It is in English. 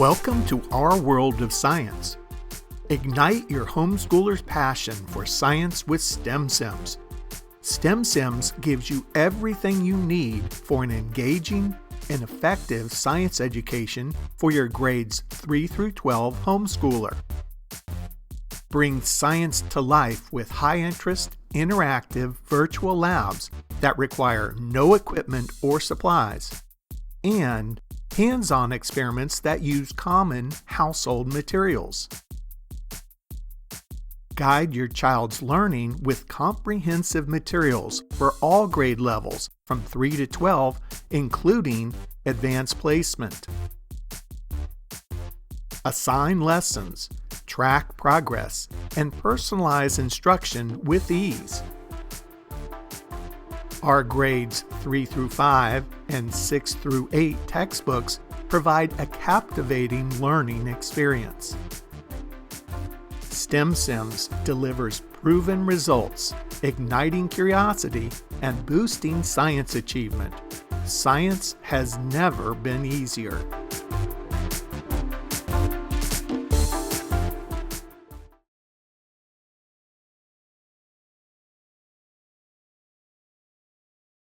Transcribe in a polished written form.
Welcome to our world of science. Ignite your homeschooler's passion for science with STEM Sims. STEM Sims gives you everything you need for an engaging and effective science education for your grades 3 through 12 homeschooler. Bring science to life with high-interest, interactive virtual labs that require no equipment or supplies, and hands-on experiments that use common household materials. Guide your child's learning with comprehensive materials for all grade levels from 3 to 12, including advanced placement. Assign lessons, track progress, and personalize instruction with ease. Our grades 3 through 5 and 6 through 8 textbooks provide a captivating learning experience. STEM Sims delivers proven results, igniting curiosity and boosting science achievement. Science has never been easier.